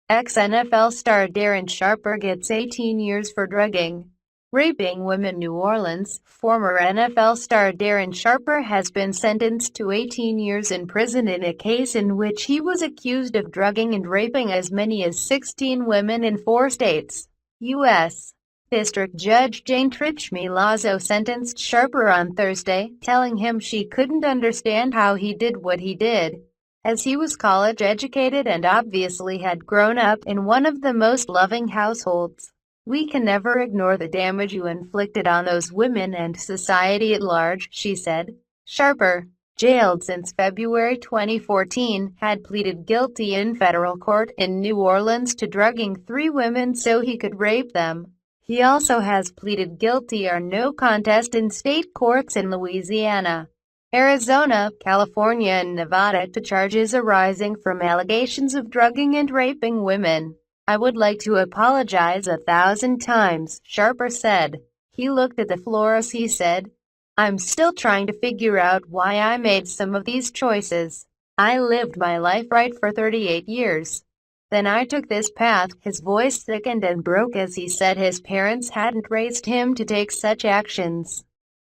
Ex-NFL star Darren Sharper gets 18 years for drugging, raping women. New Orleans, former NFL star Darren Sharper has been sentenced to 18 years in prison in a case in which he was accused of drugging and raping as many as 16 women in 4 states. U.S. District Judge Jane Triche Milazzo sentenced Sharper on Thursday, telling him she couldn't understand how he did what he did, as he was college-educated and obviously had grown up in one of the most loving households. "We can never ignore the damage you inflicted on those women and society at large," she said. Sharper, jailed since February 2014, had pleaded guilty in federal court in New Orleans to drugging 3 women so he could rape them. He also has pleaded guilty or no contest in state courts in Louisiana, Arizona, California, and Nevada to charges arising from allegations of drugging and raping women. "I would like to apologize 1,000 times, Sharper said. He looked at the floor as he said, "I'm still trying to figure out why I made some of these choices. I lived my life right for 38 years. Then I took this path." His voice thickened and broke as he said his parents hadn't raised him to take such actions.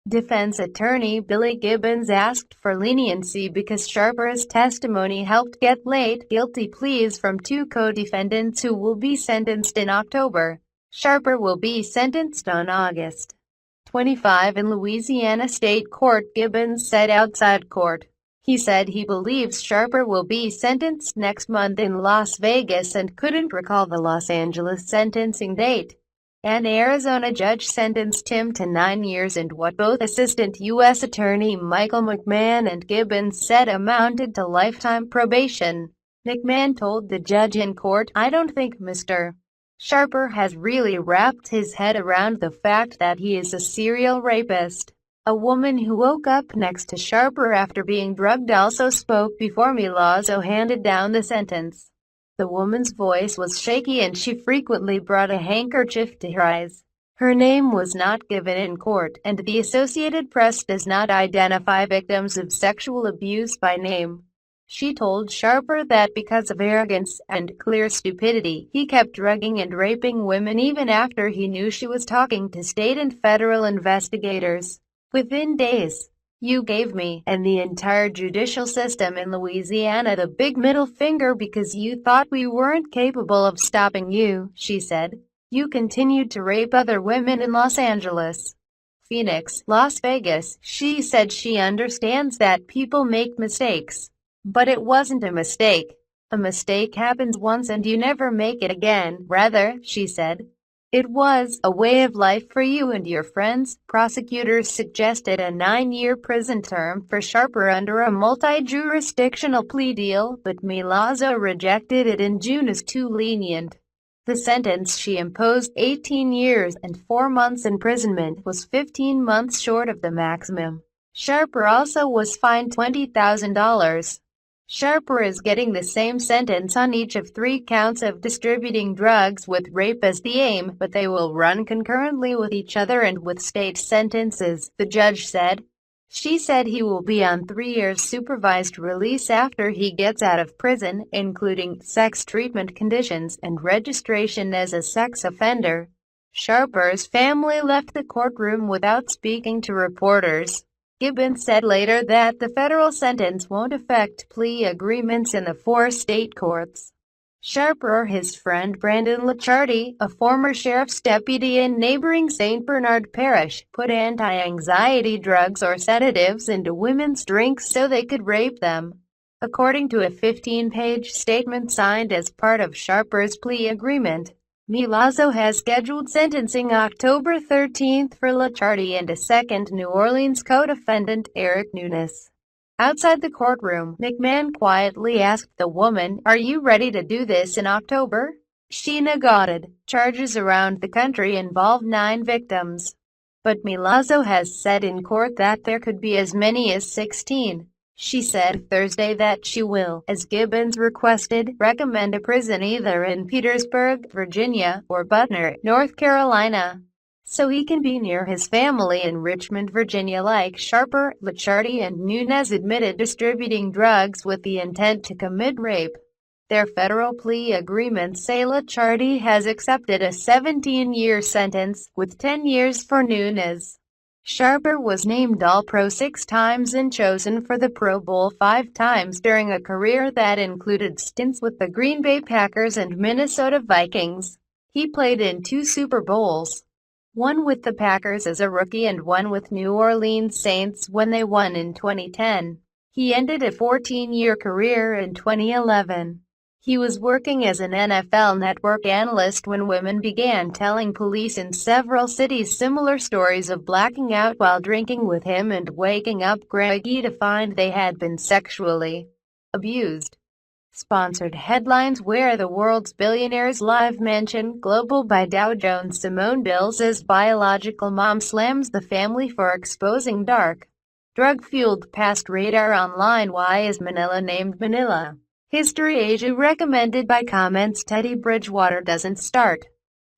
Defense attorney Billy Gibbons asked for leniency because Sharper's testimony helped get late guilty pleas from 2 co-defendants who will be sentenced in October. Sharper will be sentenced on August 25 in Louisiana State Court, Gibbons said outside court. He said he believes Sharper will be sentenced next month in Las Vegas and couldn't recall the Los Angeles sentencing date. An Arizona judge sentenced him to 9 years in what both Assistant U.S. Attorney Michael McMahon and Gibbons said amounted to lifetime probation. McMahon told the judge in court, "I don't think Mr. Sharper has really wrapped his head around the fact that he is a serial rapist." A woman who woke up next to Sharper after being drugged also spoke before Milazzo handed down the sentence. The woman's voice was shaky and she frequently brought a handkerchief to her eyes. Her name was not given in court, and the Associated Press does not identify victims of sexual abuse by name. She told Sharper that because of arrogance and clear stupidity, he kept drugging and raping women even after he knew she was talking to state and federal investigators. "Within days, you gave me and the entire judicial system in Louisiana the big middle finger because you thought we weren't capable of stopping you," she said. "You continued to rape other women in Los Angeles, Phoenix, Las Vegas." She said she understands that people make mistakes, but it wasn't a mistake. "A mistake happens once and you never make it again. Rather," she said, "it was a way of life for you and your friends." Prosecutors suggested a 9-year prison term for Sharper under a multi-jurisdictional plea deal, but Milazzo rejected it in June as too lenient. The sentence she imposed, 18 years and 4 months imprisonment, was 15 months short of the maximum. Sharper also was fined $20,000. Sharper is getting the same sentence on each of 3 counts of distributing drugs with rape as the aim, but they will run concurrently with each other and with state sentences, the judge said. She said he will be on 3 years supervised release after he gets out of prison, including sex treatment conditions and registration as a sex offender. Sharper's family left the courtroom without speaking to reporters. Gibbons said later that the federal sentence won't affect plea agreements in the 4 state courts. Sharper, his friend Brandon Lichardi, a former sheriff's deputy in neighboring St. Bernard Parish, put anti-anxiety drugs or sedatives into women's drinks so they could rape them, according to a 15-page statement signed as part of Sharper's plea agreement. Milazzo has scheduled sentencing October 13 for Lichardi and a second New Orleans co-defendant, Eric Nunes. Outside the courtroom, McMahon quietly asked the woman, "Are you ready to do this in October?" She nodded. Charges around the country involve 9 victims, but Milazzo has said in court that there could be as many as 16. She said Thursday that she will, as Gibbons requested, recommend a prison either in Petersburg, Virginia, or Butner, North Carolina, so he can be near his family in Richmond, Virginia. Like Sharper, Lichardi and Nunes admitted distributing drugs with the intent to commit rape. Their federal plea agreements say Triche has accepted a 17-year sentence, with 10 years for Nunes. Sharper was named All-Pro 6 times and chosen for the Pro Bowl 5 times during a career that included stints with the Green Bay Packers and Minnesota Vikings. He played in 2 Super Bowls, one with the Packers as a rookie and one with New Orleans Saints when they won in 2010. He ended a 14-year career in 2011. He was working as an NFL Network analyst when women began telling police in several cities similar stories of blacking out while drinking with him and waking up groggy to find they had been sexually abused. Sponsored headlines: Where the World's Billionaires Live Mansion Global by Dow Jones. Simone Biles as biological mom slams the family for exposing dark, drug-fueled past. Radar Online. Why is Manila named Manila? History. Asia recommended by comments. Teddy Bridgewater doesn't start,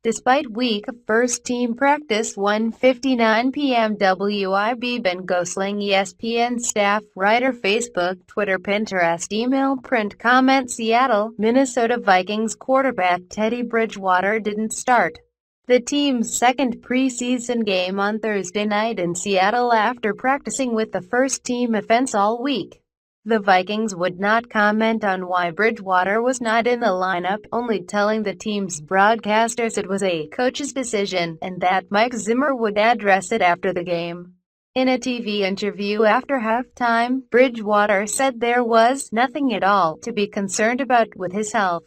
despite week of first-team practice. 1:59 p.m. WIB. Ben Gosling, ESPN staff writer. Facebook, Twitter, Pinterest, email, print, comment. Seattle, Minnesota Vikings quarterback Teddy Bridgewater didn't start the team's second preseason game on Thursday night in Seattle after practicing with the first-team offense all week. The Vikings would not comment on why Bridgewater was not in the lineup, only telling the team's broadcasters it was a coach's decision, and that Mike Zimmer would address it after the game. In a TV interview after halftime, Bridgewater said there was nothing at all to be concerned about with his health.